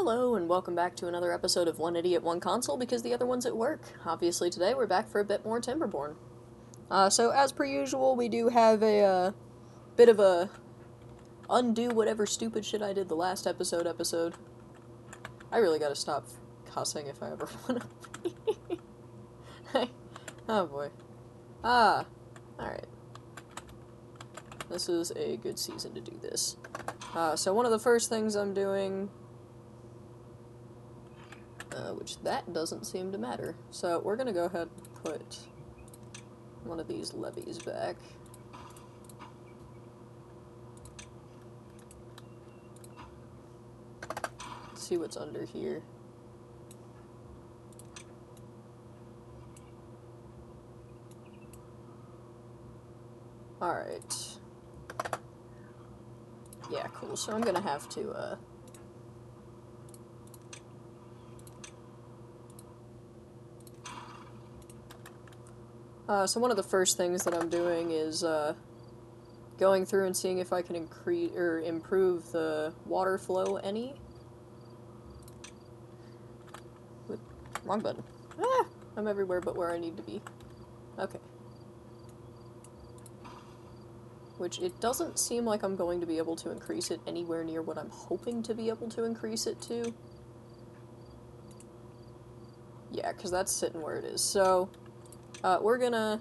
Hello, and welcome back to another episode of One Idiot, One Console, because the other one's at work. Obviously, today we're back for a bit more Timberborn. So as per usual, we do have a bit of a undo whatever stupid shit I did the last episode. I really gotta stop cussing if I ever wanna be. Oh boy. Alright. This is a good season to do this. So one of the first things I'm doing, which that doesn't seem to matter. So we're gonna go ahead and put one of these levees back. Let's see what's under here. Alright. Yeah, cool. So I'm gonna have to, so one of the first things that I'm doing is, going through and seeing if I can increase or improve the water flow any. Wrong button. Ah! I'm everywhere but where I need to be. Okay. Which it doesn't seem like I'm going to be able to increase it anywhere near what I'm hoping to be able to increase it to. Yeah, because that's sitting where it is. So, we're gonna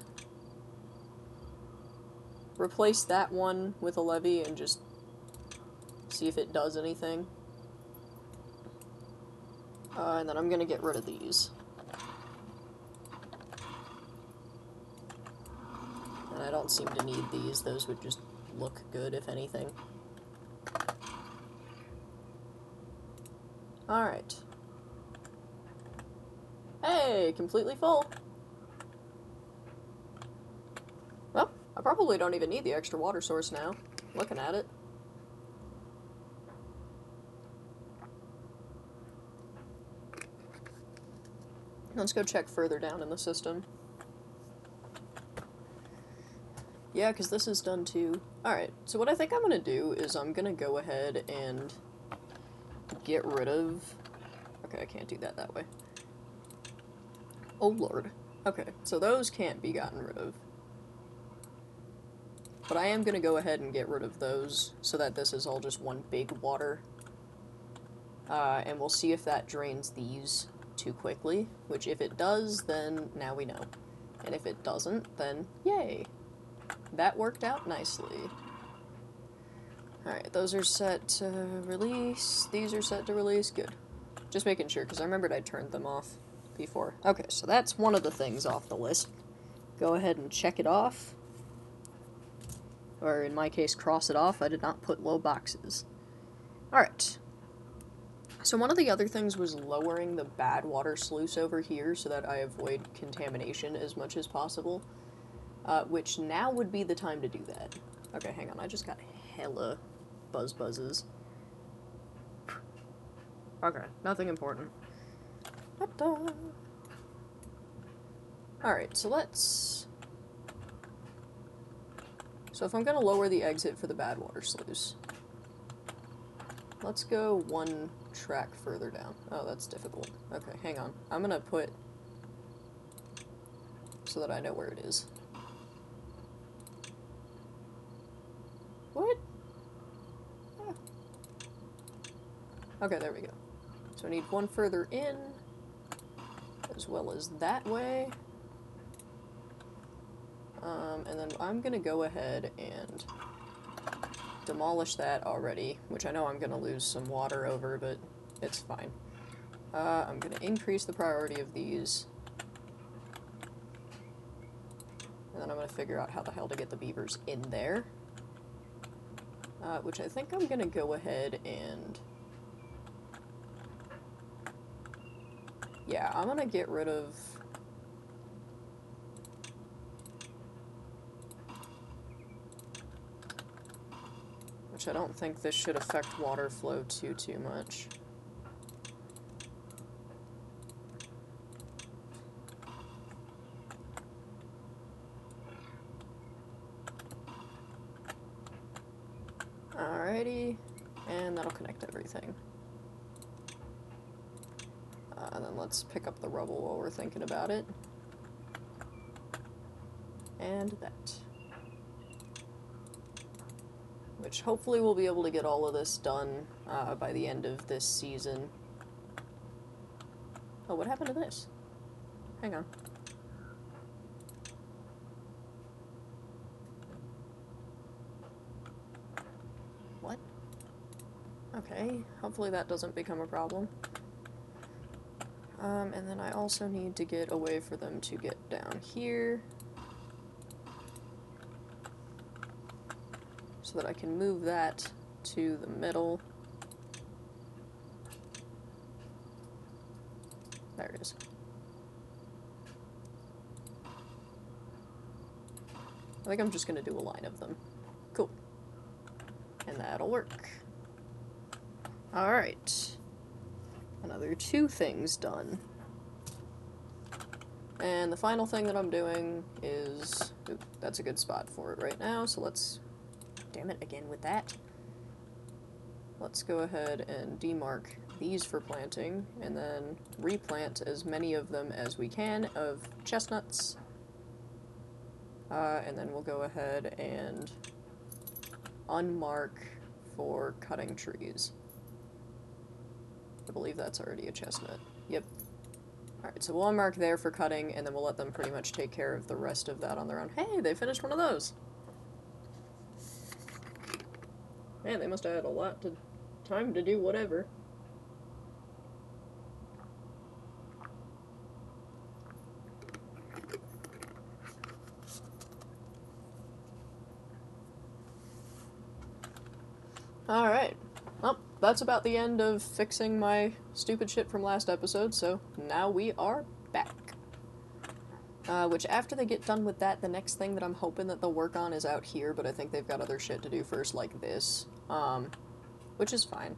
replace that one with a levee and just see if it does anything. And then I'm gonna get rid of these. And I don't seem to need these. Those would just look good, if anything. Alright. Hey, completely full. Well, I probably don't even need the extra water source now, looking at it. Let's go check further down in the system. Yeah, because this is done too. Alright, so what I think I'm gonna do is I'm gonna go ahead and get rid of... Okay, I can't do that way. Oh lord. Okay, so those can't be gotten rid of. But I am gonna go ahead and get rid of those so that this is all just one big water. And we'll see if that drains these too quickly, which if it does, then now we know. And if it doesn't, then yay. That worked out nicely. Alright, those are set to release. These are set to release. Good. Just making sure, because I remembered I turned them off before. Okay, so that's one of the things off the list. Go ahead and check it off. Or in my case, cross it off. I did not put low boxes. Alright. So one of the other things was lowering the bad water sluice over here so that I avoid contamination as much as possible. Which now would be the time to do that. Okay, hang on, I just got hella buzzes. Okay, nothing important. Alright, so let's... So if I'm gonna lower the exit for the bad water sluice, let's go one track further down. Oh, that's difficult. Okay, hang on. I'm gonna put... so that I know where it is. What? Ah. Okay, there we go. So I need one further in, as well as that way. And then I'm gonna go ahead and demolish that already, which I know I'm gonna lose some water over, but it's fine. I'm gonna increase the priority of these. And then I'm gonna figure out how the hell to get the beavers in there. Which I think I'm gonna go ahead and... Yeah, I'm gonna get rid of... Which I don't think this should affect water flow too much. Alrighty, and that'll connect everything. And then let's pick up the rubble while we're thinking about it. And that. Which hopefully we'll be able to get all of this done by the end of this season. Oh, what happened to this? Hang on. What? Okay, hopefully that doesn't become a problem. And then I also need to get a way for them to get down here. So that I can move that to the middle. There it is. I think I'm just gonna do a line of them. Cool. And that'll work. Alright. Another 2 things done. And the final thing that I'm doing is... Oop, that's a good spot for it right now, so let's... Damn it, again with that. Let's go ahead and demark these for planting, and then replant as many of them as we can of chestnuts. And then we'll go ahead and unmark for cutting trees. I believe that's already a chestnut. Yep. Alright, so we'll unmark there for cutting, and then we'll let them pretty much take care of the rest of that on their own. Hey, they finished one of those! Man, they must have had a lot of time to do whatever. Alright. Well, that's about the end of fixing my stupid shit from last episode, so now we are back. Which, after they get done with that, the next thing that I'm hoping that they'll work on is out here, but I think they've got other shit to do first, like this. Which is fine.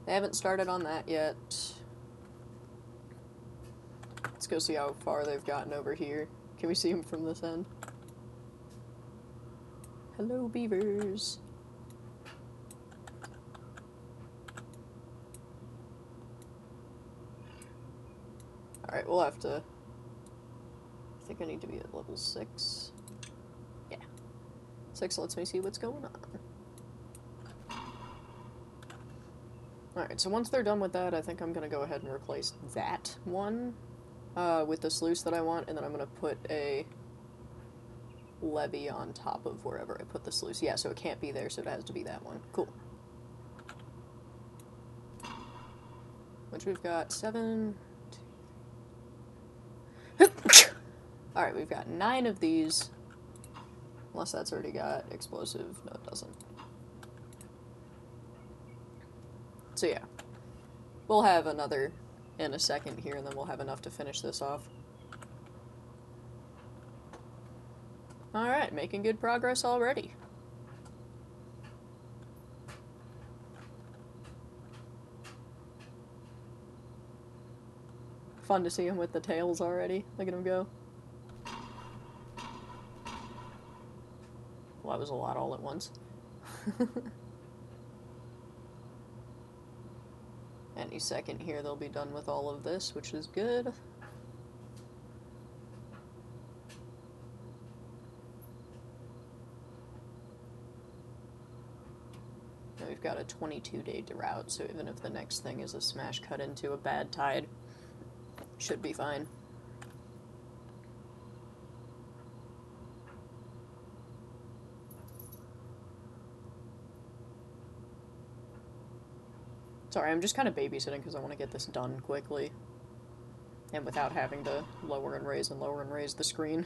They haven't started on that yet. Let's go see how far they've gotten over here. Can we see them from this end? Hello, beavers. Alright, we'll have to... I think I need to be at level 6. Yeah. 6 lets me see what's going on. Alright, so once they're done with that, I think I'm gonna go ahead and replace that one with the sluice that I want, and then I'm gonna put a levee on top of wherever I put the sluice. Yeah, so it can't be there, so it has to be that one. Cool. Which we've got 7... Alright, we've got 9 of these. Unless that's already got explosive. No, it doesn't. So yeah. We'll have another in a second here, and then we'll have enough to finish this off. Alright, making good progress already. Fun to see him with the tails already. Look at him go. Well, that was a lot all at once. Any second here they'll be done with all of this, which is good. Now we've got a 22-day drought, so even if the next thing is a smash cut into a bad tide, should be fine. Sorry, I'm just kind of babysitting because I want to get this done quickly. And without having to lower and raise the screen.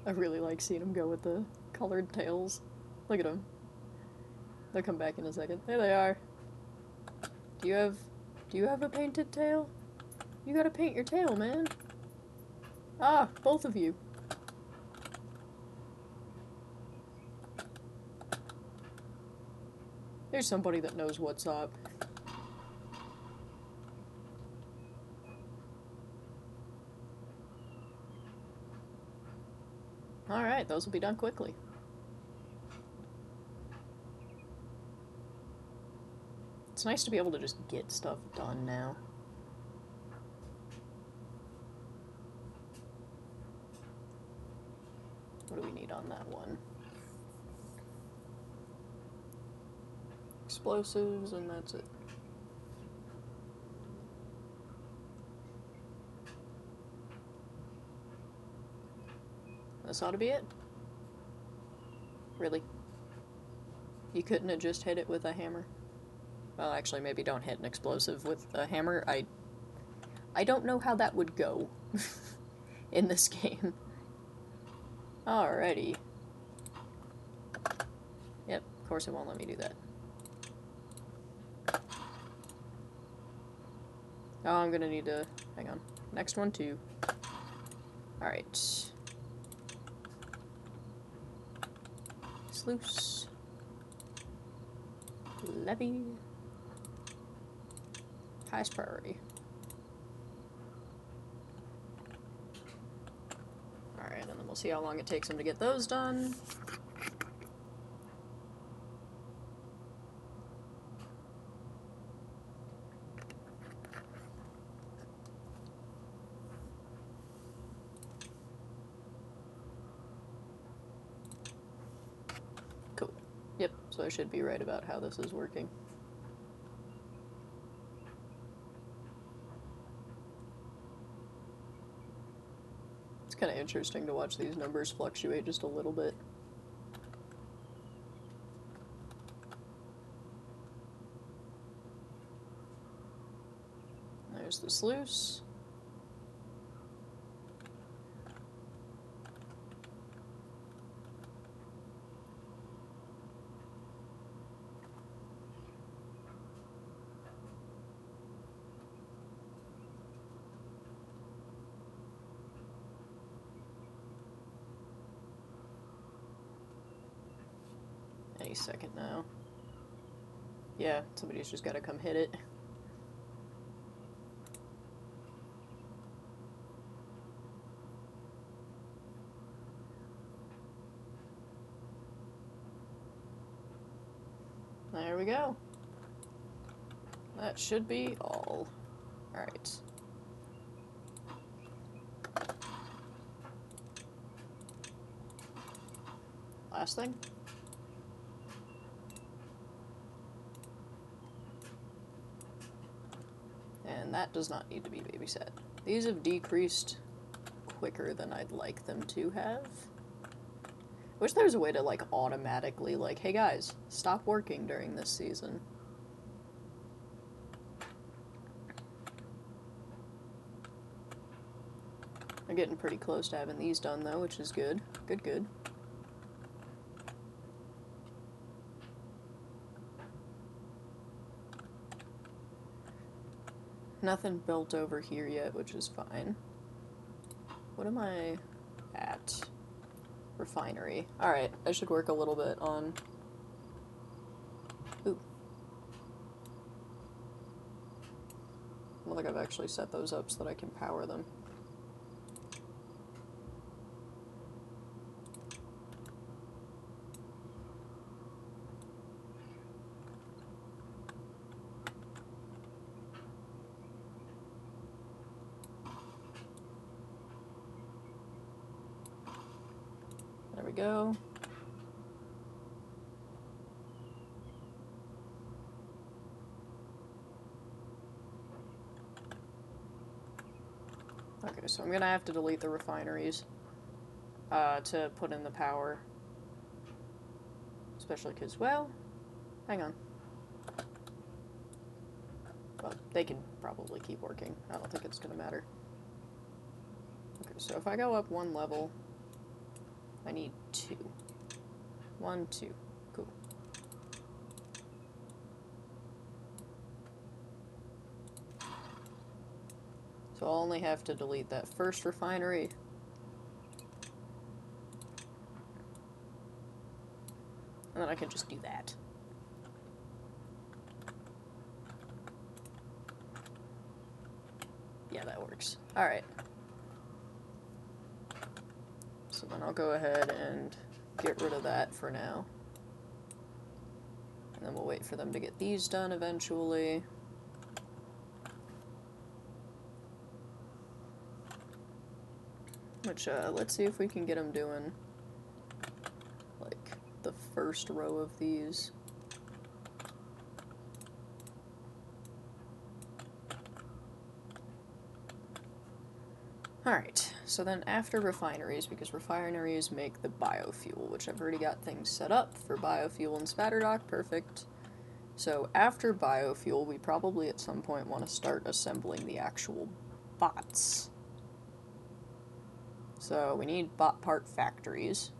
I really like seeing them go with the colored tails. Look at them. They'll come back in a second. There they are. Do you have a painted tail? You gotta paint your tail, man. Ah, both of you. There's somebody that knows what's up. Alright, those will be done quickly. It's nice to be able to just get stuff done now. What do we need on that one? Explosives, and that's it. This ought to be it. Really? You couldn't have just hit it with a hammer? Well, actually, maybe don't hit an explosive with a hammer. I don't know how that would go in this game. Alrighty. Yep, of course it won't let me do that. Oh, I'm gonna need to... hang on. Next one, too. Alright. Sluice. Levy. Highest priority. Alright, and then we'll see how long it takes him to get those done. Cool. Yep, so I should be right about how this is working. It's kind of interesting to watch these numbers fluctuate just a little bit. There's the sluice. Any second now. Yeah, somebody's just gotta come hit it. There we go. That should be all. Alright. Last thing. And that does not need to be babysat. These have decreased quicker than I'd like them to have. Wish there was a way to, like, automatically, like, hey guys, stop working during this season. I'm getting pretty close to having these done, though, which is good. Good. Nothing built over here yet, which is fine. What am I at? Refinery. Alright, I should work a little bit on... Ooh. I don't think I've actually set those up so that I can power them. There we go. Okay, so I'm gonna have to delete the refineries to put in the power. Especially because, well, hang on. Well, they can probably keep working. I don't think it's gonna matter. Okay, so if I go up one level, I need 2. 1, 2. Cool. So I'll only have to delete that first refinery. And then I can just do that. Yeah, that works. Alright. So So then I'll go ahead and get rid of that for now. And then we'll wait for them to get these done eventually. Which, let's see if we can get them doing, like, the first row of these. Alright, so then after refineries, because refineries make the biofuel, which I've already got things set up for biofuel and Spatterdock, perfect. So after biofuel, we probably at some point want to start assembling the actual bots. So we need bot part factories.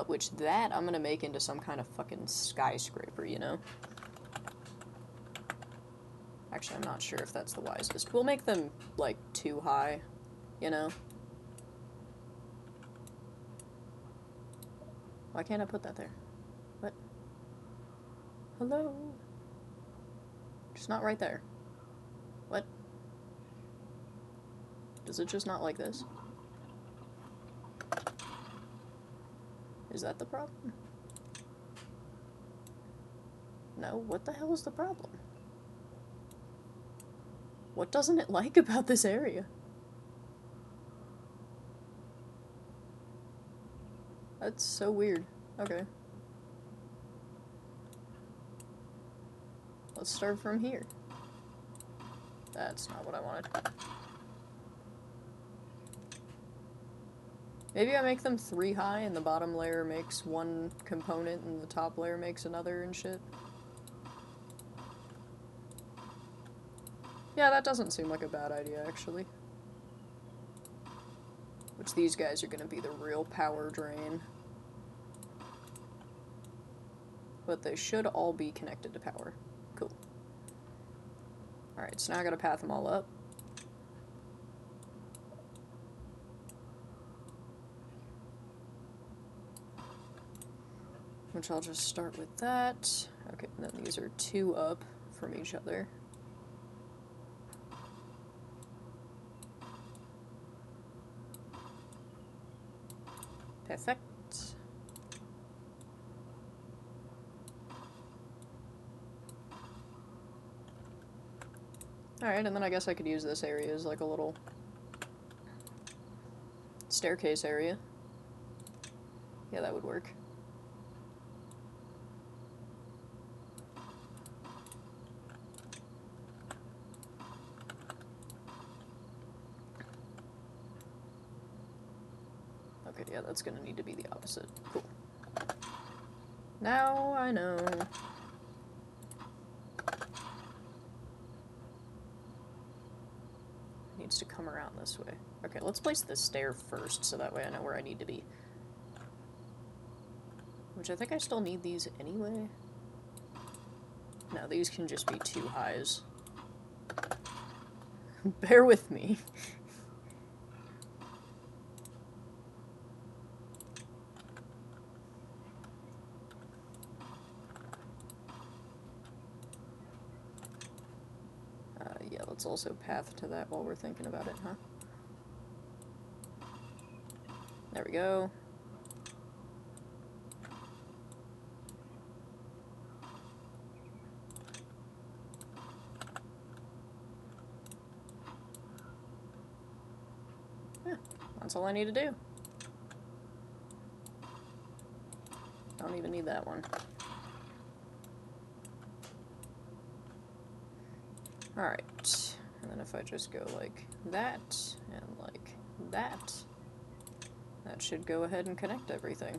Which that I'm gonna make into some kind of fucking skyscraper, you know? Actually, I'm not sure if that's the wisest. We'll make them, like, too high, you know? Why can't I put that there? What? Hello? Just not right there. What? Does it just not like this? Is that the problem? No, what the hell is the problem? What doesn't it like about this area? That's so weird. Okay. Let's start from here. That's not what I wanted. Maybe I make them 3 high and the bottom layer makes one component and the top layer makes another and shit. Yeah, that doesn't seem like a bad idea, actually. Which these guys are gonna be the real power drain. But they should all be connected to power. Cool. Alright, so now I gotta path them all up. Which I'll just start with that. Okay, and then these are 2 up from each other. Perfect. Alright, and then I guess I could use this area as like a little staircase area. Yeah, that would work. Okay, yeah, that's gonna need to be the opposite. Cool. Now I know. Needs to come around this way. Okay, let's place the stair first, so that way I know where I need to be. Which I think I still need these anyway. No, these can just be 2 highs. Bear with me. Yeah, let's also path to that while we're thinking about it, huh? There we go. Yeah, that's all I need to do. Don't even need that one. Alright, and then if I just go like that, and like that, that should go ahead and connect everything.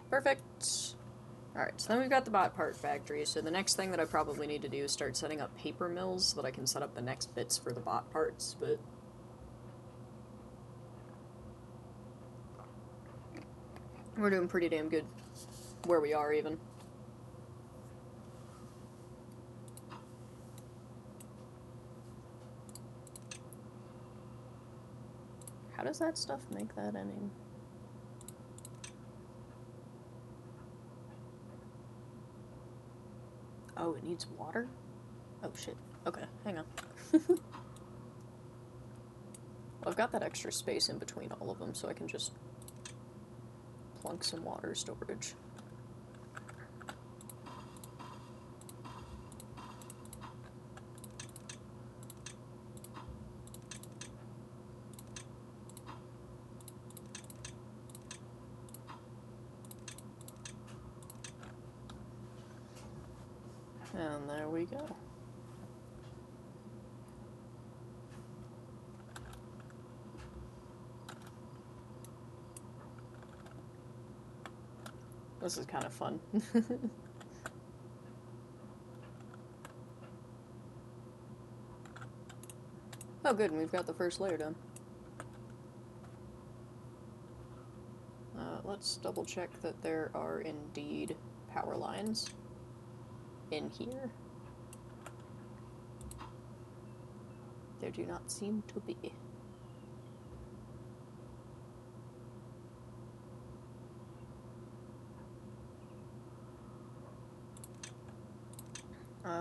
Perfect! Alright, so then we've got the bot part factory, so the next thing that I probably need to do is start setting up paper mills so that I can set up the next bits for the bot parts, but we're doing pretty damn good where we are, even. How does that stuff make that ending? Oh, it needs water? Oh, shit. Okay, hang on. Well, I've got that extra space in between all of them, so I can just plunk some water storage. And there we go. This is kind of fun. Oh good, and we've got the first layer done. Let's double check that there are indeed power lines in here. There do not seem to be.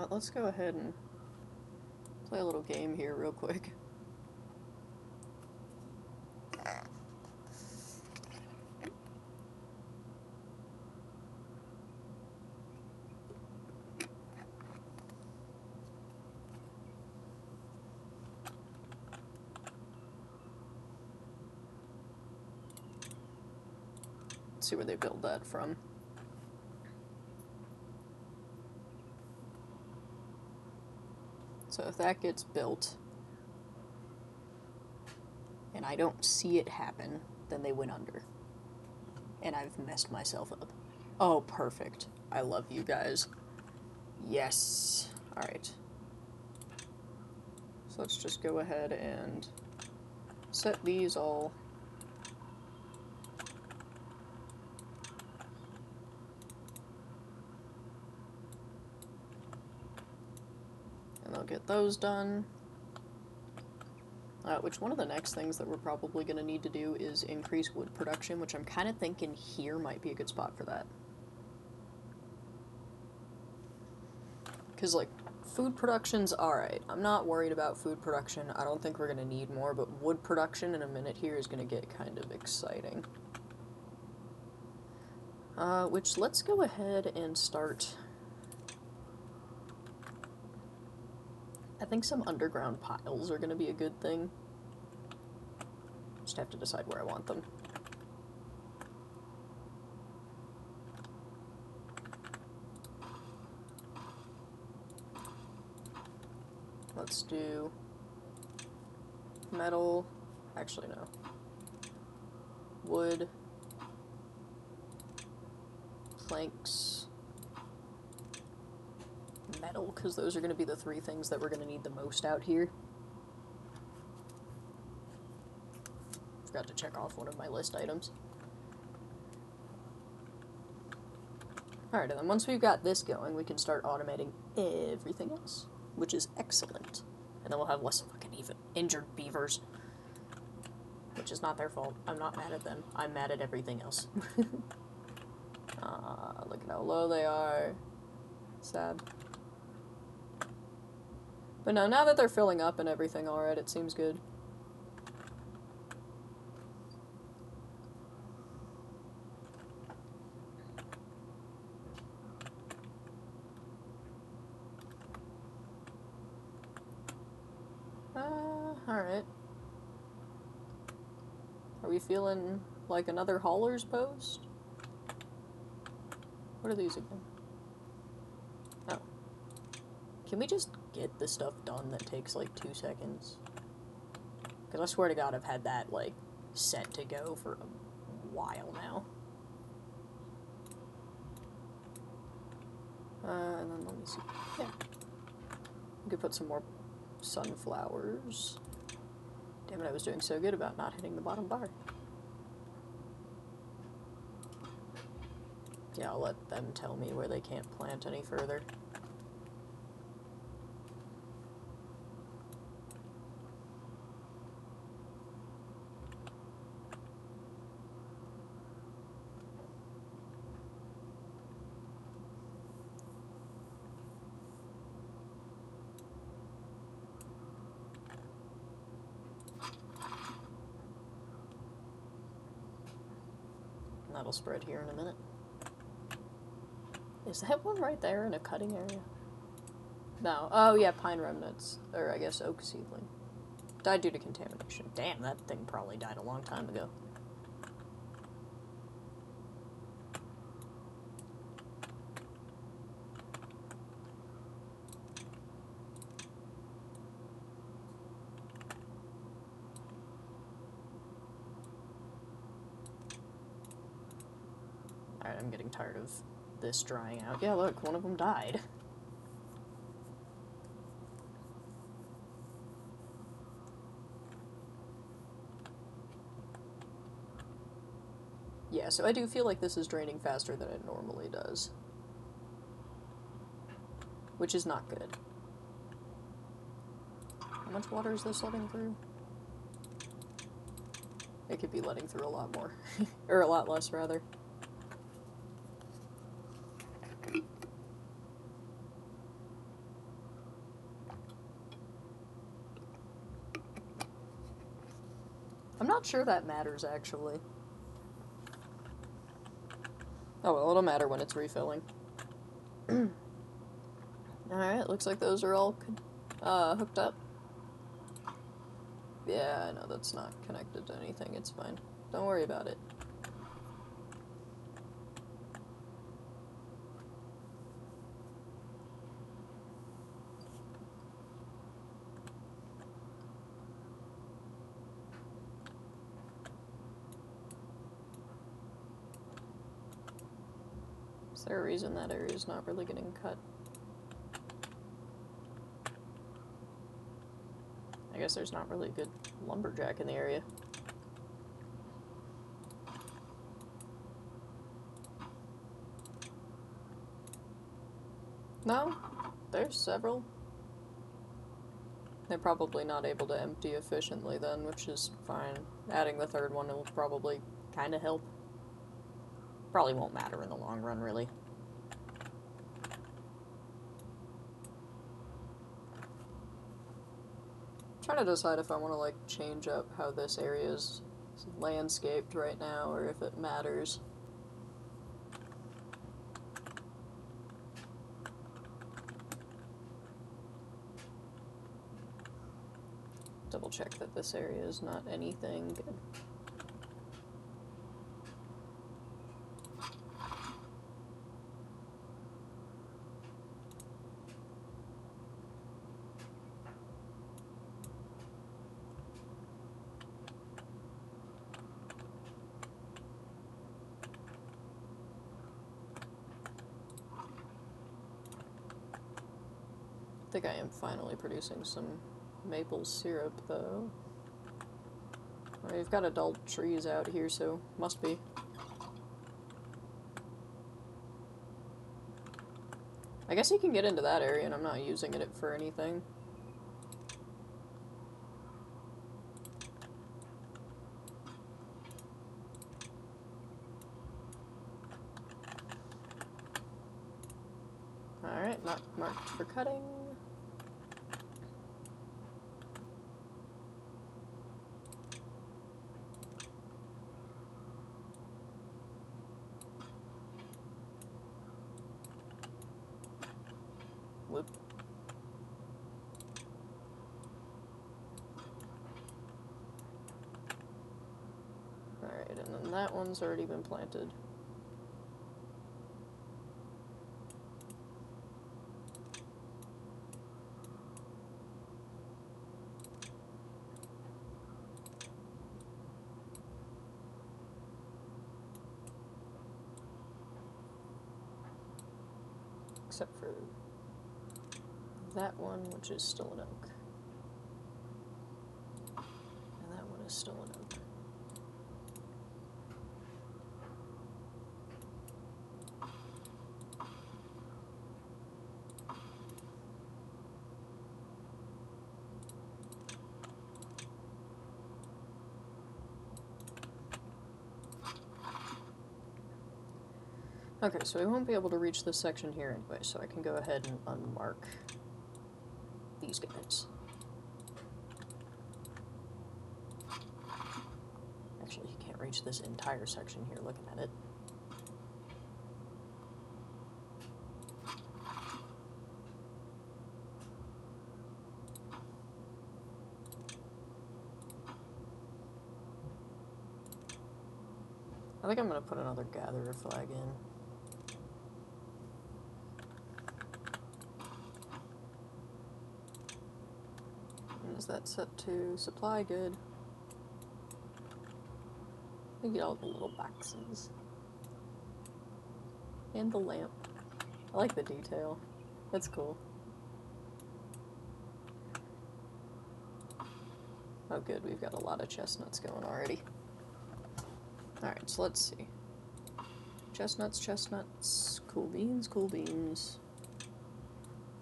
Let's go ahead and play a little game here real quick. Let's see where they build that from. So if that gets built, and I don't see it happen, then they went under. And I've messed myself up. Oh, perfect. I love you guys. Yes. Alright. So let's just go ahead and set these all. And I'll get those done. Which one of the next things that we're probably going to need to do is increase wood production, which I'm kind of thinking here might be a good spot for that. Because, like, food production's alright. I'm not worried about food production. I don't think we're going to need more, but wood production in a minute here is going to get kind of exciting. Which, let's go ahead and start. I think some underground piles are going to be a good thing. Just have to decide where I want them. Let's do metal. Actually, no. Wood. Planks. Metal, because those are going to be the three things that we're going to need the most out here. Forgot to check off one of my list items. Alright, and then once we've got this going, we can start automating everything else, which is excellent. And then we'll have less fucking even injured beavers. Which is not their fault. I'm not mad at them. I'm mad at everything else. Look at how low they are. Sad. But no, now that they're filling up and everything alright, it seems good. Alright. Are we feeling like another hauler's post? What are these again? Oh. Can we just get the stuff done that takes like 2 seconds? Because I swear to God I've had that like set to go for a while now. And then let me see. Yeah. We could put some more sunflowers. Damn it, I was doing so good about not hitting the bottom bar. Yeah, I'll let them tell me where they can't plant any further. That'll spread here in a minute. Is that one right there in a cutting area? No. Oh, yeah, pine remnants. Or, I guess, oak seedling. Died due to contamination. Damn, that thing probably died a long time ago. Alright, I'm getting tired of this drying out. Yeah, look, one of them died. Yeah, so I do feel like this is draining faster than it normally does. Which is not good. How much water is this letting through? It could be letting through a lot more. Or a lot less, rather. I'm not sure that matters, actually. Oh, well, it'll matter when it's refilling. Alright, looks like those are all hooked up. Yeah, I know that's not connected to anything. It's fine. Don't worry about it. Is there a reason that area is not really getting cut? I guess there's not really a good lumberjack in the area. No, there's several. They're probably not able to empty efficiently then, which is fine. Adding the third one will probably kind of help. Probably won't matter in the long run, really. I'm trying to decide if I want to, like, change up how this area is landscaped right now, or if it matters. Double check that this area is not anything good. I think I am finally producing some maple syrup, though. Well, we've got adult trees out here, so must be. I guess you can get into that area, and I'm not using it for anything. Alright, not marked for cutting. Whoop. Alright, and then that one's already been planted. Except for that one, which is still an oak. And that one is still an oak. Okay, so we won't be able to reach this section here anyway, so I can go ahead and unmark these guys. Actually, you can't reach this entire section here looking at it. think I'm gonna put another gatherer flag in. And is that set to supply good? We get all the little boxes. And the lamp. I like the detail. That's cool. Oh good, we've got a lot of chestnuts going already. Alright, so let's see. Chestnuts, chestnuts. Cool beans, cool beans.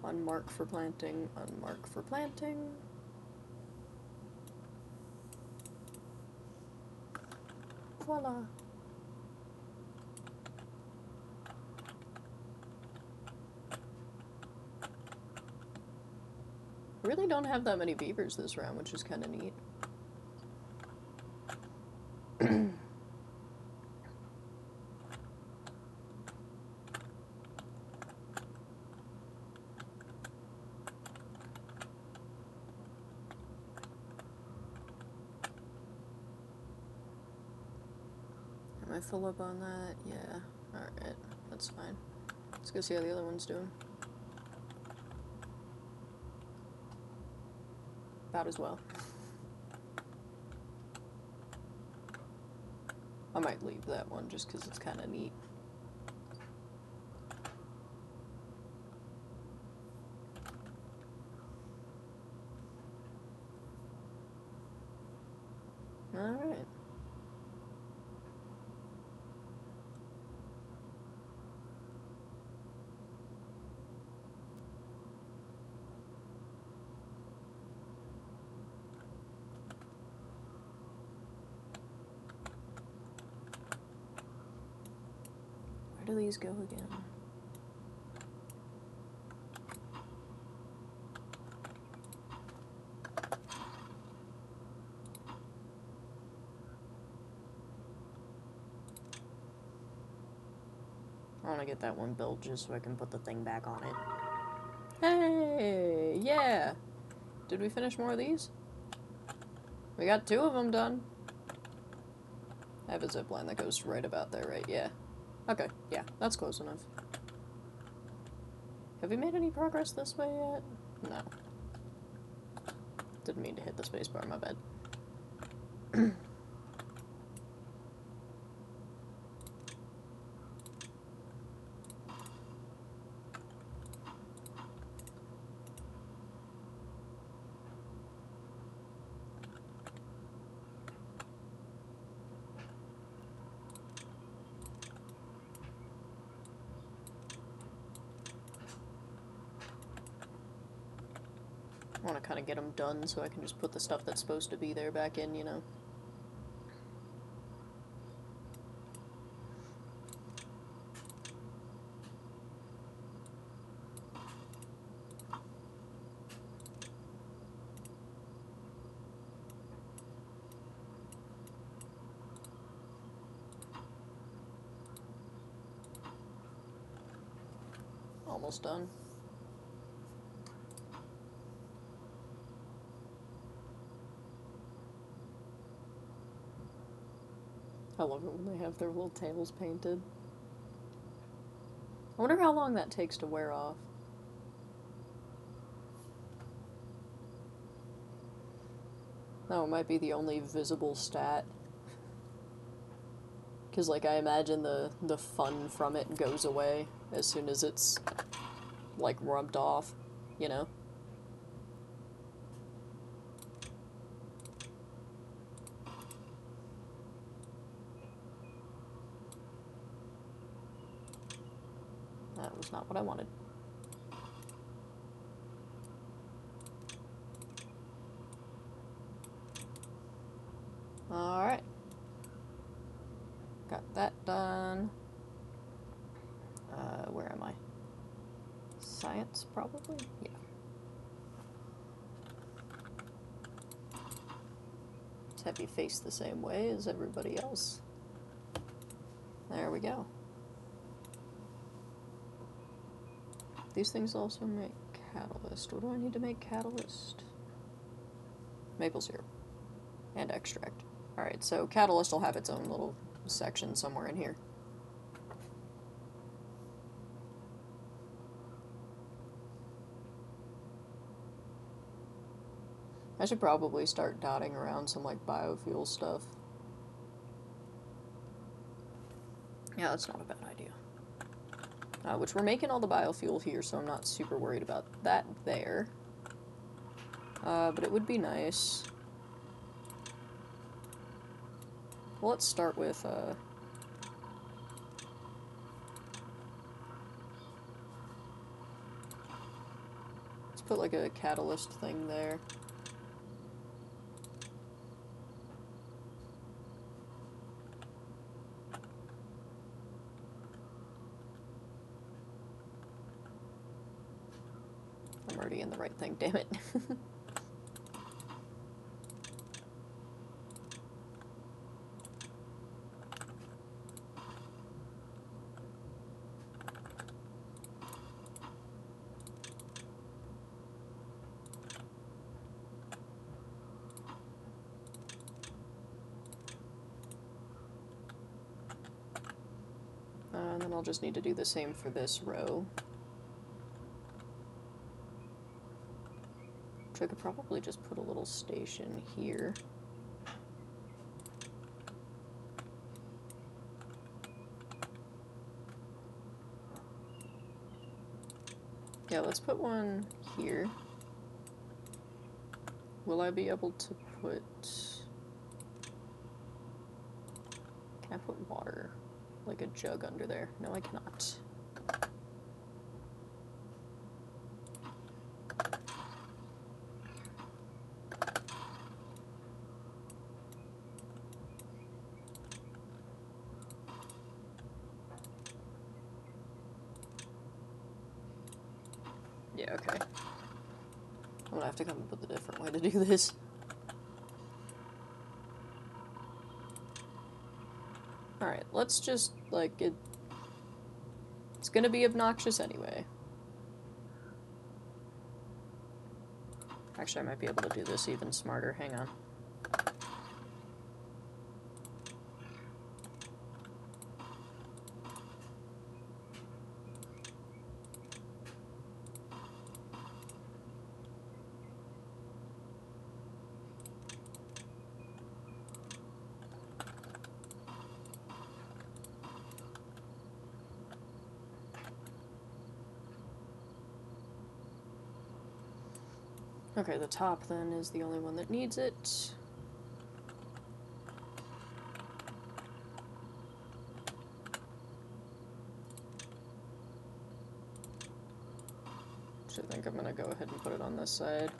Unmark for planting, unmark for planting. Voila. Really don't have that many beavers this round, which is kind of neat. Am I full up on that? Yeah. Alright, that's fine. Let's go see how the other one's doing. About as well. I might leave that one just because it's kind of neat. Alright. Where do these go again? I want to get that one built just so I can put the thing back on it. Hey! Yeah! Did we finish more of these? We got 2 of them done. I have a zipline that goes right about there, right? Yeah. Okay, yeah, that's close enough. Have we made any progress this way yet? No. Didn't mean to hit the spacebar, my bad. I want to kind of get them done so I can just put the stuff that's supposed to be there back in, you know? Almost done. I love it when they have their little tails painted. I wonder how long that takes to wear off. That might be the only visible stat. Because, like, I imagine the fun from it goes away as soon as it's, like, rubbed off, you know? That was not what I wanted. Alright. Got that done. Where am I? Science, probably? Yeah. Let's have you face the same way as everybody else. There we go. These things also make catalyst. What do I need to make catalyst? Maple syrup. And extract. Alright, so catalyst will have its own little section somewhere in here. I should probably start dotting around some, like, biofuel stuff. Yeah, that's not a bad idea. Which we're making all the biofuel here, so I'm not super worried about that there. But it would be nice. Well, let's start with, let's put, like, a catalyst thing there. I'm already in the right thing, damn it. And then I'll just need to do the same for this row. Which I could probably just put a little station here. Yeah, let's put one here. Will I be able to put... Can I put water? Like a jug under there? No, I cannot. Yeah, okay. I'm gonna have to come up with a different way to do this. Alright, let's just, like, it's gonna be obnoxious anyway. Actually, I might be able to do this even smarter. Hang on. Okay, the top then is the only one that needs it. So I think I'm gonna go ahead and put it on this side.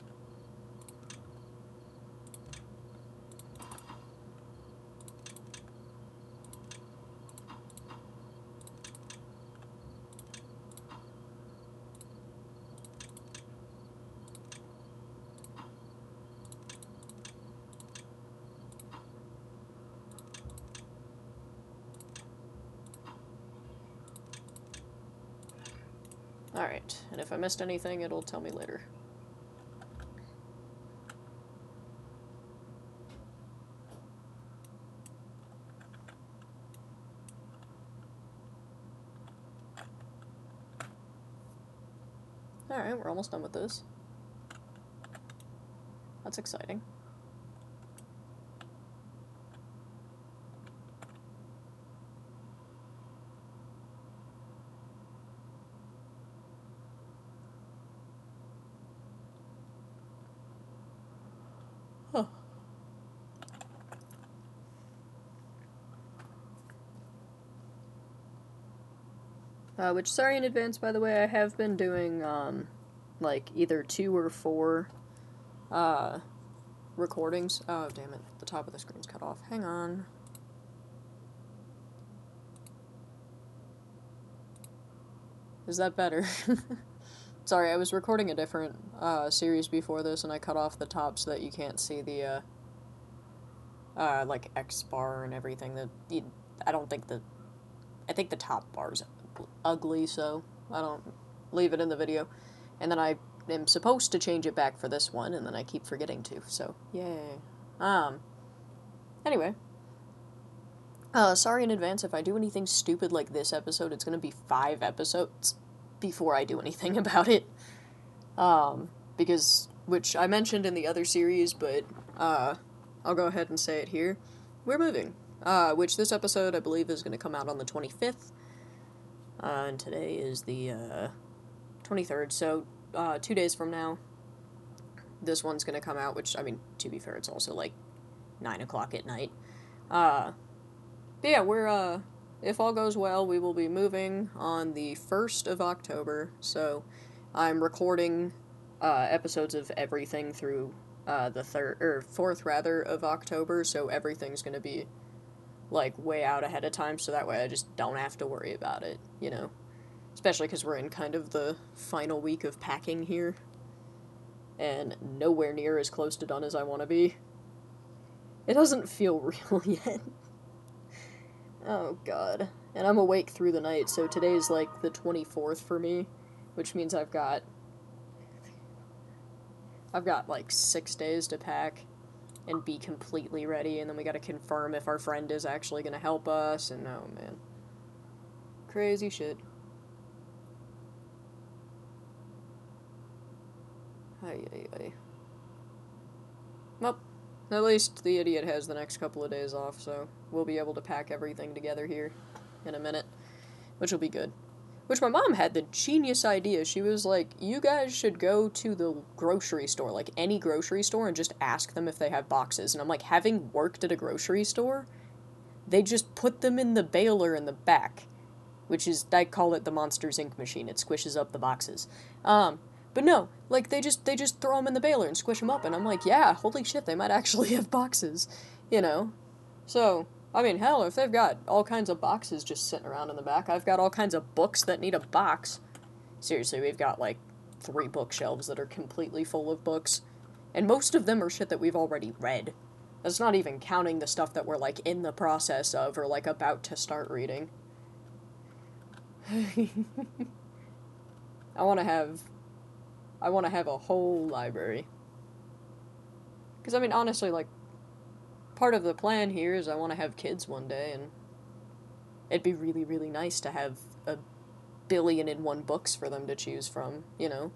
Alright, and if I missed anything, it'll tell me later. Alright, we're almost done with this. That's exciting. Huh. Which, sorry in advance, by the way, I have been doing, like, either 2 or 4, recordings. Oh, damn it. The top of the screen's cut off. Hang on. Is that better? Sorry, I was recording a different, series before this, and I cut off the top so that you can't see the, like, X bar and everything. I don't think I think the top bar's ugly, so I don't leave it in the video. And then I am supposed to change it back for this one, and then I keep forgetting to, so yay. Anyway. Sorry in advance if I do anything stupid like this episode. It's gonna be 5 episodes before I do anything about it. Because, which I mentioned in the other series, but, I'll go ahead and say it here. We're moving. Which this episode, I believe, is gonna come out on the 25th. And today is the, 23rd, so, 2 days from now, this one's gonna come out, which, I mean, to be fair, it's also, like, 9 o'clock at night. But yeah, we're, if all goes well, we will be moving on the 1st of October, so I'm recording, episodes of everything through, the 4th, rather, of October, so everything's gonna be, like, way out ahead of time, so that way I just don't have to worry about it, you know? Especially because we're in kind of the final week of packing here, and nowhere near as close to done as I want to be. It doesn't feel real yet. Oh god. And I'm awake through the night, so today's like the 24th for me, which means I've got like 6 days to pack and be completely ready, and then we gotta confirm if our friend is actually gonna help us, and oh man. Crazy shit. Ay, ay, ay. Well, at least the idiot has the next couple of days off, so we'll be able to pack everything together here in a minute, which will be good. Which my mom had the genius idea. She was like, you guys should go to the grocery store, like any grocery store, and just ask them if they have boxes. And I'm like, having worked at a grocery store, they just put them in the baler in the back, which is, I call it the Monsters Inc. machine. It squishes up the boxes. But no, like, they just throw them in the baler and squish them up, and I'm like, yeah, holy shit, they might actually have boxes, you know? So, I mean, hell, if they've got all kinds of boxes just sitting around in the back, I've got all kinds of books that need a box. Seriously, we've got, like, 3 bookshelves that are completely full of books, and most of them are shit that we've already read. That's not even counting the stuff that we're, like, in the process of or, like, about to start reading. I want to have a whole library. Because, I mean, honestly, like, part of the plan here is I want to have kids one day, and it'd be really, really nice to have 1,000,000,001 books for them to choose from, you know?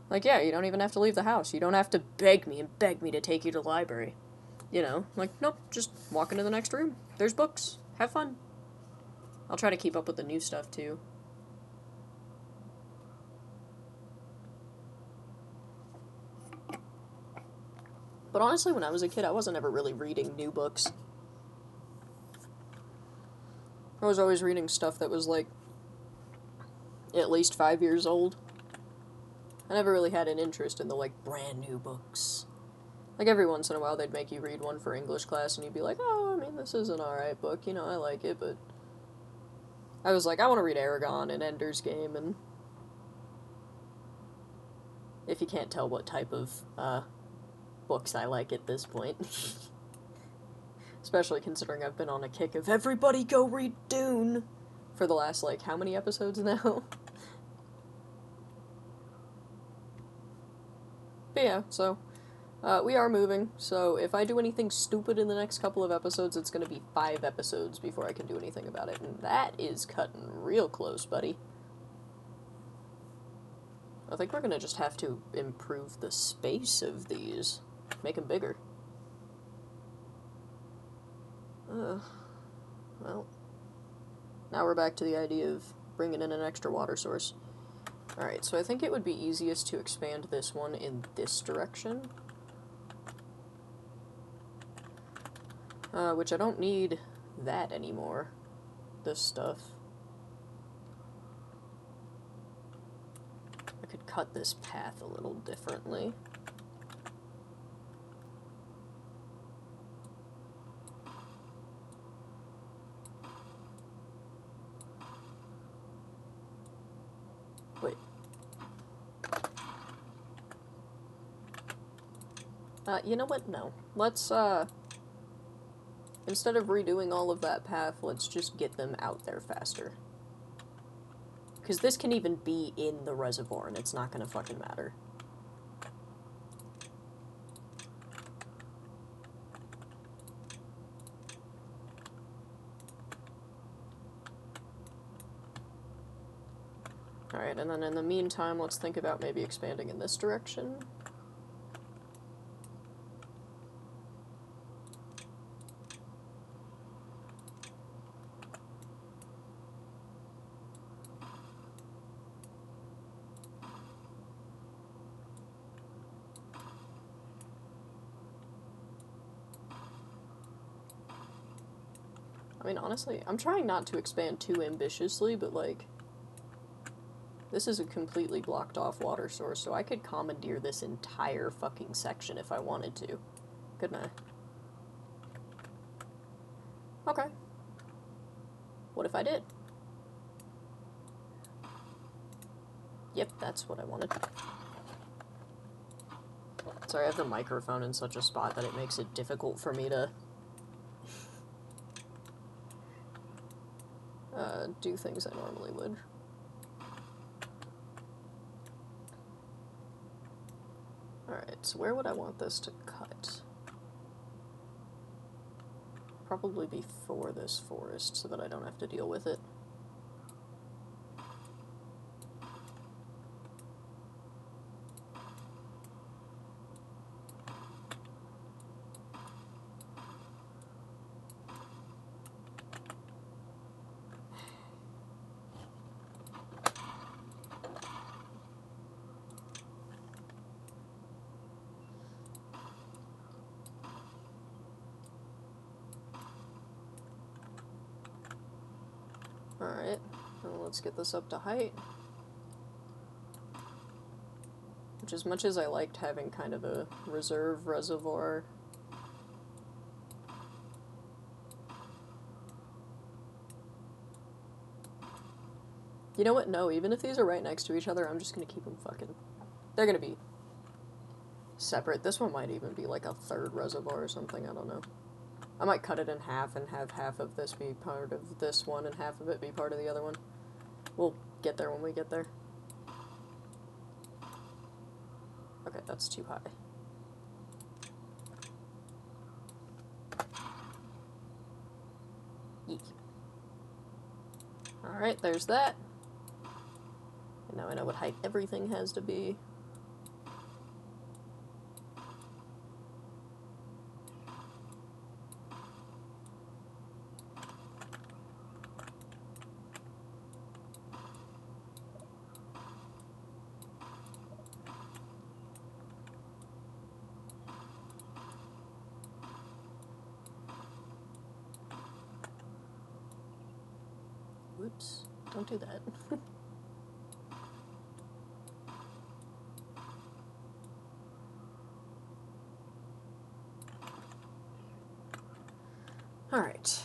Like, yeah, you don't even have to leave the house. You don't have to beg me to take you to the library. You know? Like, nope, just walk into the next room. There's books. Have fun. I'll try to keep up with the new stuff, too. But honestly, when I was a kid, I wasn't ever really reading new books. I was always reading stuff that was, like, at least 5 years old. I never really had an interest in the, like, brand new books. Like, every once in a while, they'd make you read one for English class, and you'd be like, oh, I mean, this is an alright book, you know, I like it, but I was like, I want to read Eragon and Ender's Game, and if you can't tell what type of, books I like at this point. Especially considering I've been on a kick of everybody go read Dune for the last, like, how many episodes now? But yeah, so, we are moving, so if I do anything stupid in the next couple of episodes, it's gonna be 5 episodes before I can do anything about it, and that is cutting real close, buddy. I think we're gonna just have to improve the space of these. Make them bigger. Well, now we're back to the idea of bringing in an extra water source. Alright, so I think it would be easiest to expand this one in this direction. Which I don't need that anymore. This stuff. I could cut this path a little differently. Wait. You know what? No. Let's, instead of redoing all of that path, let's just get them out there faster. Because this can even be in the reservoir, and it's not gonna fucking matter. Alright, and then in the meantime, let's think about maybe expanding in this direction. I mean, honestly, I'm trying not to expand too ambitiously, but, like, this is a completely blocked off water source, so I could commandeer this entire fucking section if I wanted to. Couldn't I? Okay. What if I did? Yep, that's what I wanted. Sorry, I have the microphone in such a spot that it makes it difficult for me to do things I normally would. Alright, so where would I want this to cut? Probably before this forest so that I don't have to deal with it. Alright, well, let's get this up to height. Which, as much as I liked having kind of a reserve reservoir, you know what? No, even if these are right next to each other, I'm just gonna keep them fucking... They're gonna be separate. This one might even be like a third reservoir or something, I don't know. I might cut it in half and have half of this be part of this one and half of it be part of the other one. We'll get there when we get there. Okay, that's too high. Eek. Alright, there's that. And now I know what height everything has to be. Whoops, don't do that. Alright.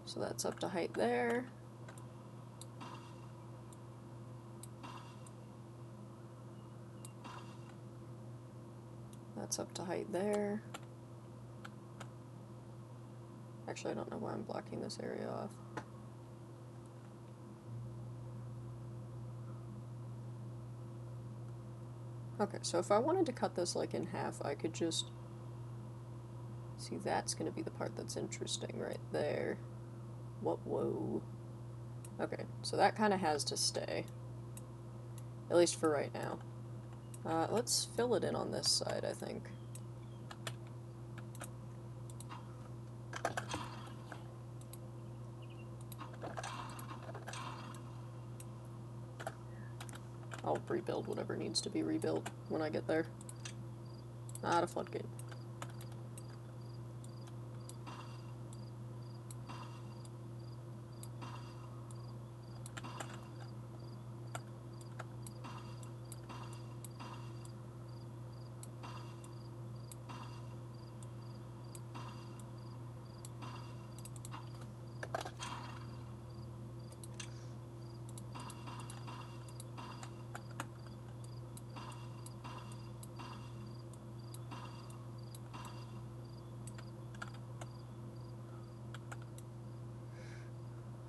So that's up to height there. That's up to height there. Actually, I don't know why I'm blocking this area off. Okay, so if I wanted to cut this like in half, I could just... See, that's going to be the part that's interesting right there. What? Whoa. Okay, so that kind of has to stay. At least for right now. Let's fill it in on this side, I think. I'll rebuild whatever needs to be rebuilt when I get there. Not a floodgate.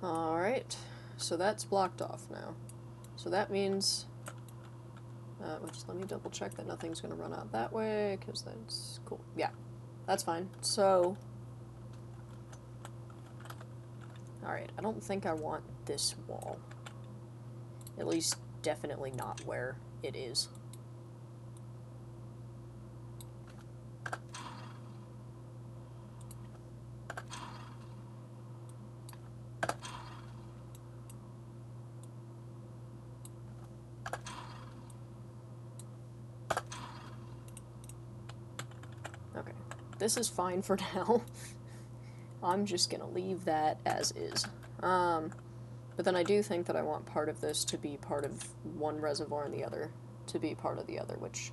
Alright, so that's blocked off now. So that means... just let me double check that nothing's going to run out that way, because that's cool. Yeah, that's fine. So... Alright, I don't think I want this wall. At least, definitely not where it is. Okay, this is fine for now. I'm just gonna leave that as is. But then I do think that I want part of this to be part of one reservoir and the other to be part of the other, which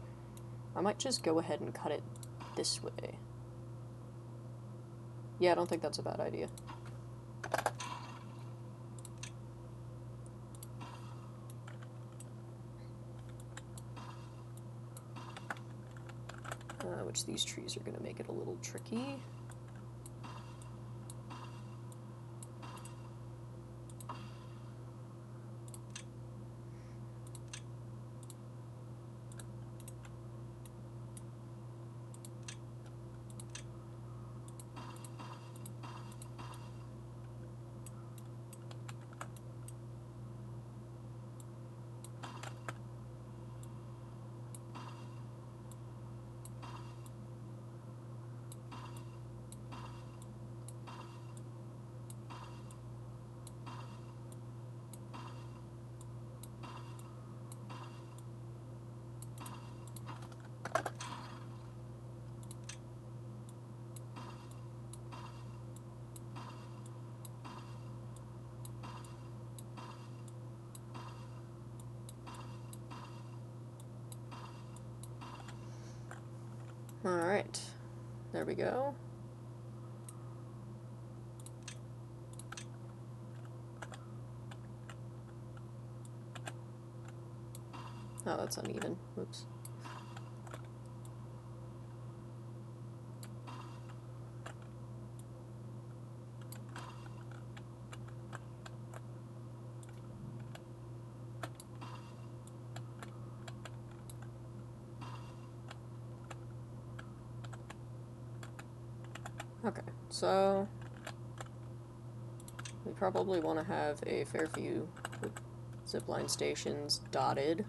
I might just go ahead and cut it this way. Yeah, I don't think that's a bad idea. Which these trees are going to make it a little tricky. Alright, there we go. Oh, that's uneven. Whoops. Okay, so we probably want to have a fair few zipline stations dotted.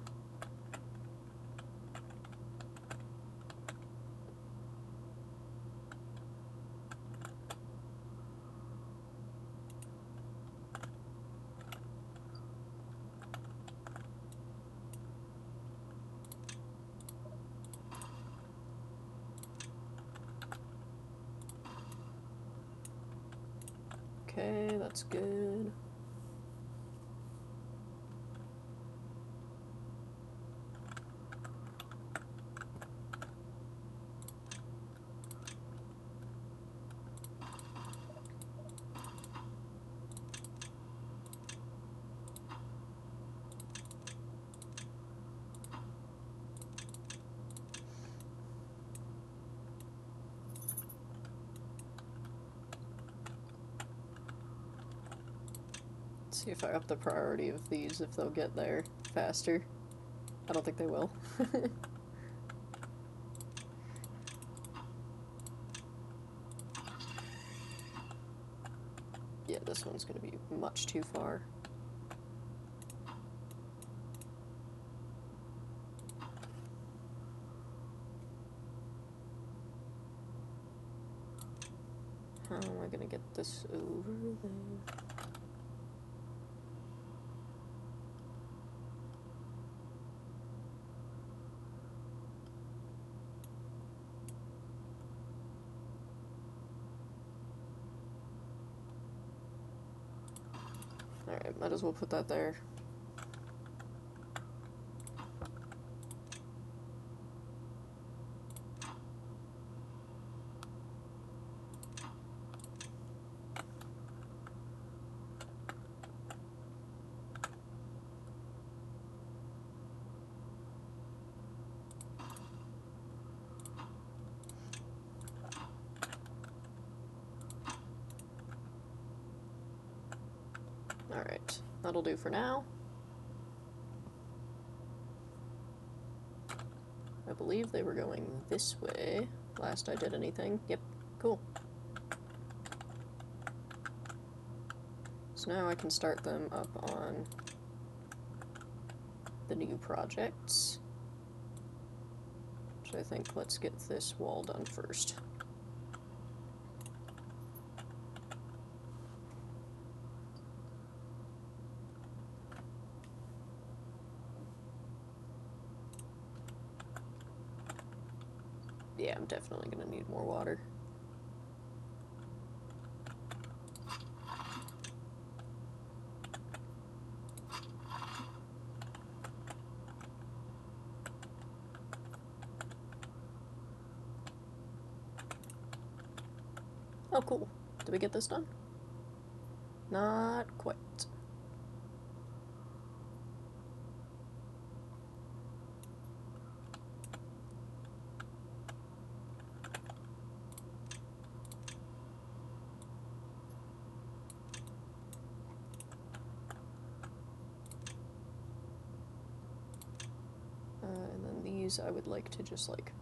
Okay, that's good. See if I up the priority of these, if they'll get there faster. I don't think they will. Yeah, this one's gonna be much too far. How am I gonna get this over there? Alright, might as well put that there. Alright, that'll do for now. I believe they were going this way last I did anything. Yep, cool. So now I can start them up on the new projects. So I think let's get this wall done first. Yeah, I'm definitely gonna need more water. Oh, cool. Did we get this done? Not quite. And then these I would like to just, like,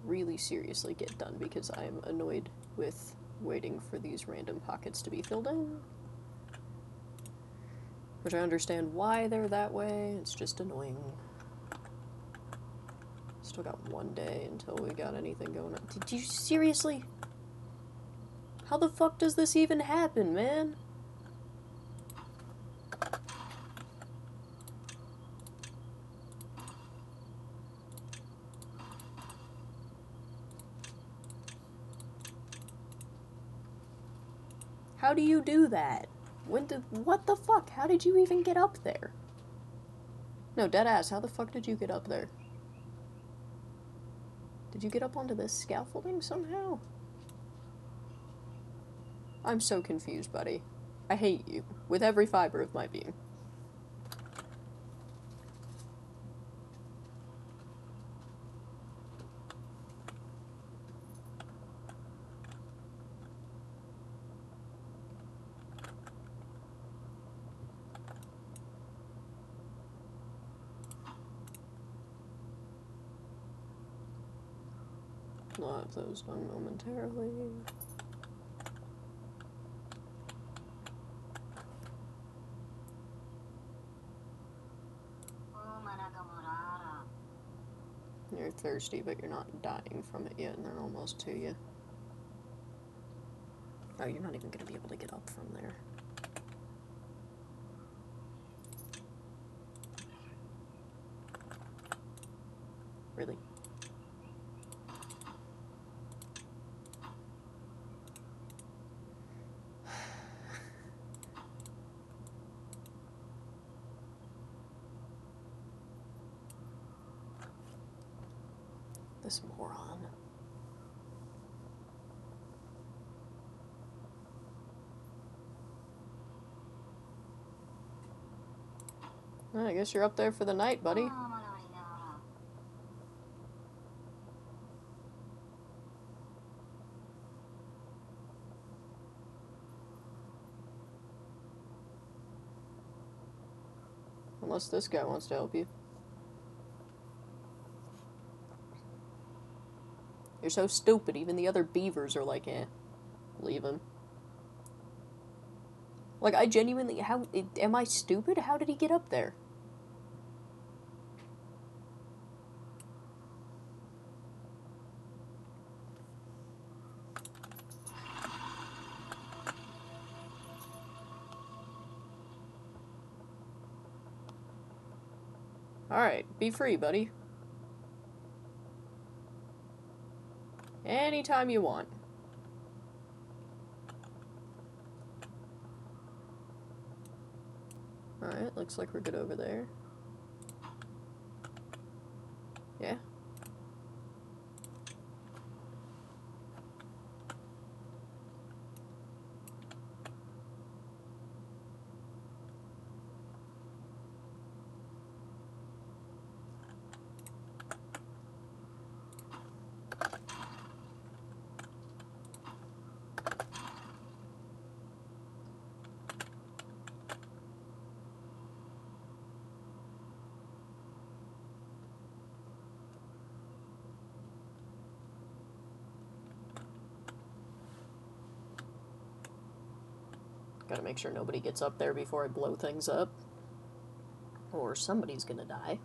really seriously get done because I am annoyed with waiting for these random pockets to be filled in. Which I understand why they're that way, it's just annoying. Still got one day until we got anything going on. Did you seriously? How the fuck does this even happen, man? How do you do that? What the fuck? How did you even get up there? No, deadass, how the fuck did you get up there? Did you get up onto this scaffolding somehow? I'm so confused, buddy. I hate you, with every fiber of my being. I'll have those done momentarily. You're thirsty, but you're not dying from it yet, and they're almost to you. Oh, you're not even gonna be able to get up from there. Really? This moron. Well, I guess you're up there for the night, buddy. Unless this guy wants to help you. You're so stupid, even the other beavers are like, eh, leave him. Like, I genuinely, am I stupid? How did he get up there? Alright, be free, buddy. Anytime you want. Alright, looks like we're good over there. Yeah. Gotta make sure nobody gets up there before I blow things up. Or or somebody's gonna die.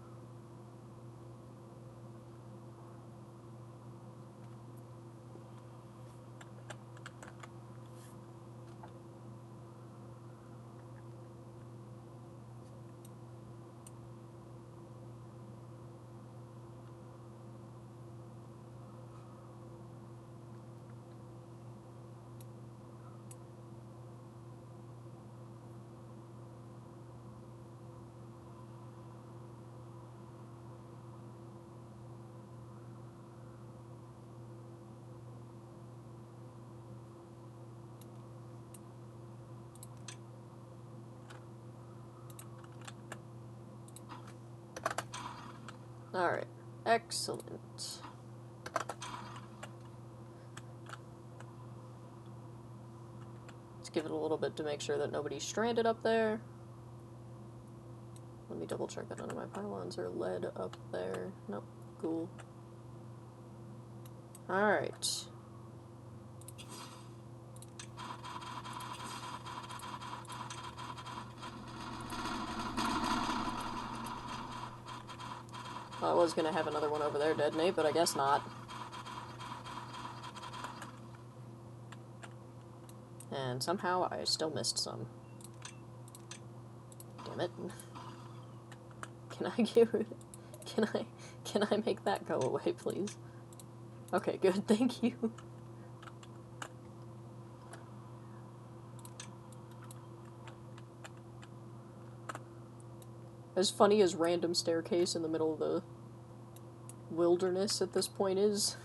Alright, excellent. Let's give it a little bit to make sure that nobody's stranded up there. Let me double check that none of my pylons are led up there. Nope, cool. Alright. I was gonna have another one over there detonate, but I guess not. And somehow I still missed some. Damn it. Can I get rid of... Can I make that go away, please? Okay, good, thank you. As funny as random staircase in the middle of the wilderness at this point is.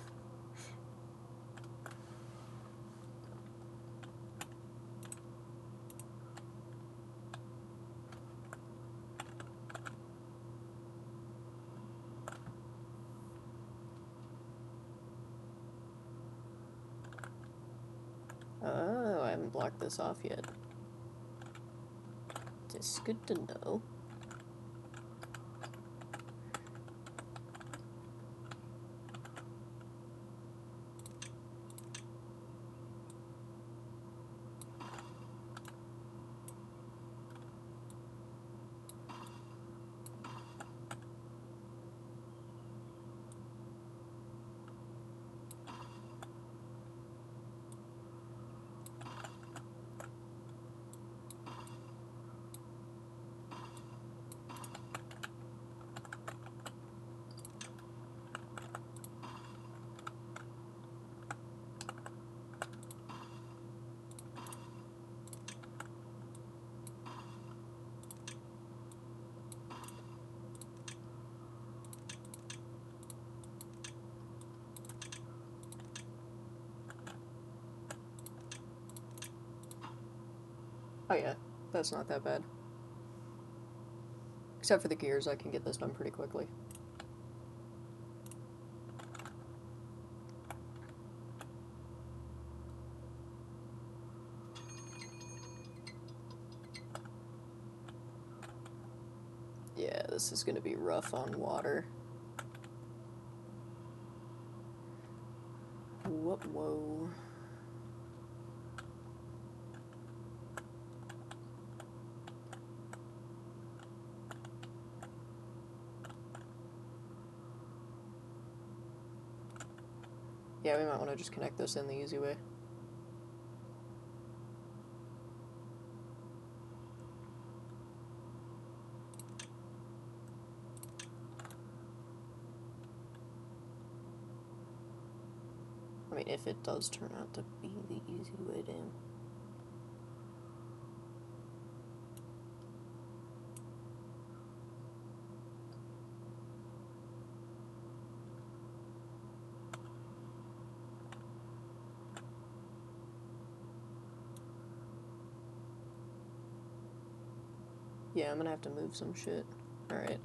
Oh, I haven't blocked this off yet. It's good to know. Oh yeah, that's not that bad. Except for the gears, I can get this done pretty quickly. Yeah, this is gonna be rough on water. Whoa. Yeah, we might want to just connect this in the easy way. I mean, if it does turn out to be the easy way, damn. Yeah, I'm gonna have to move some shit. Alright.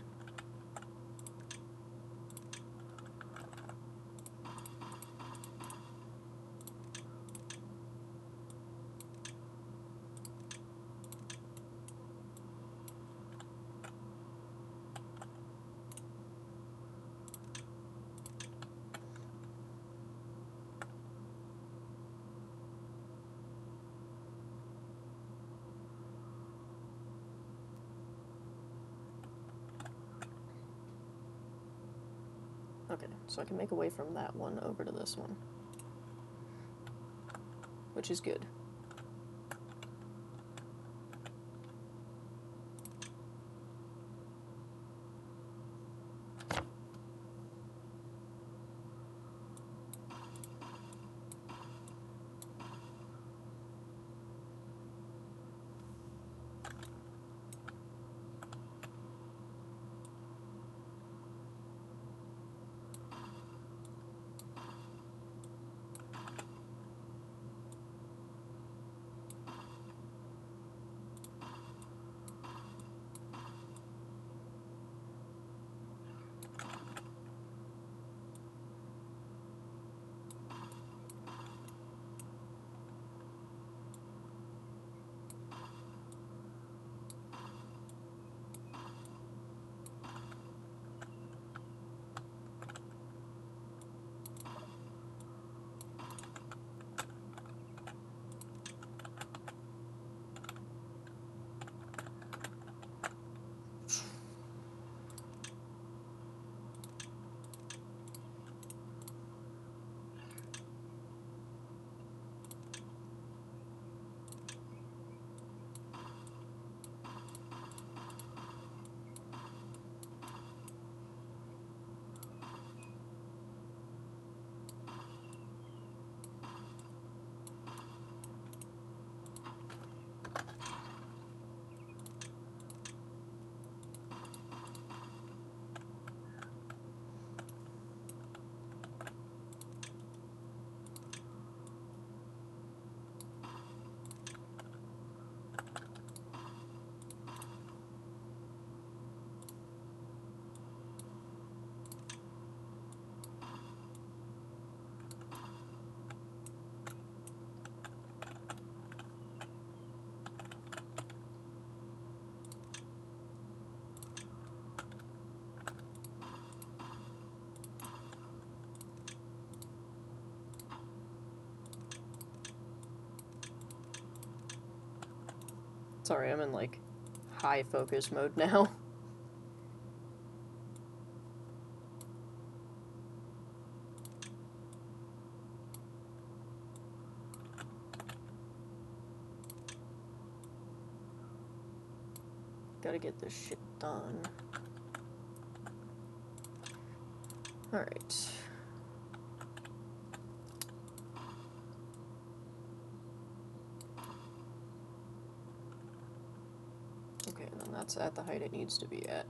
Okay, so I can make a way from that one over to this one. Which is good. Sorry, I'm in, like, high focus mode now. Gotta get this shit done. Alright. Okay, then that's at the height it needs to be at.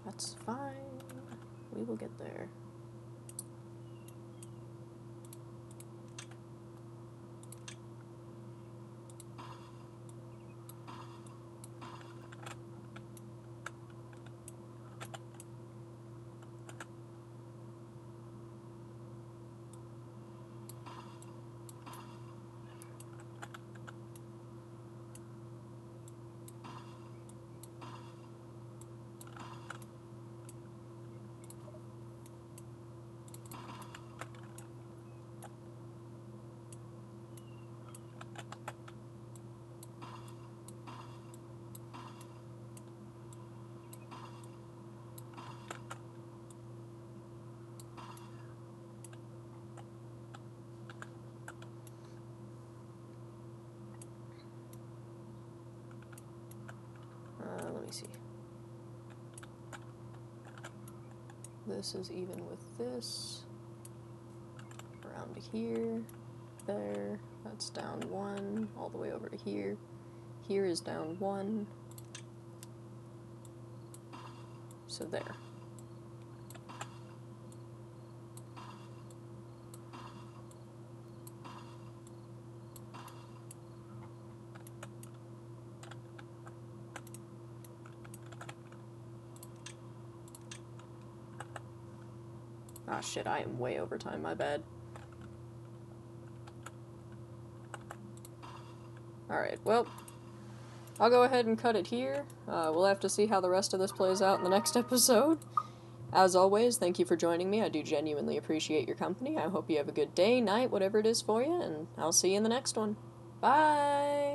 That's fine. We will get there. Let me see. This is even with this. Around here, there, that's down 1, all the way over to here. Here is down 1. So there. Ah, shit, I am way over time, my bad. Alright, well, I'll go ahead and cut it here. We'll have to see how the rest of this plays out in the next episode. As always, thank you for joining me. I do genuinely appreciate your company. I hope you have a good day, night, whatever it is for you, and I'll see you in the next one. Bye!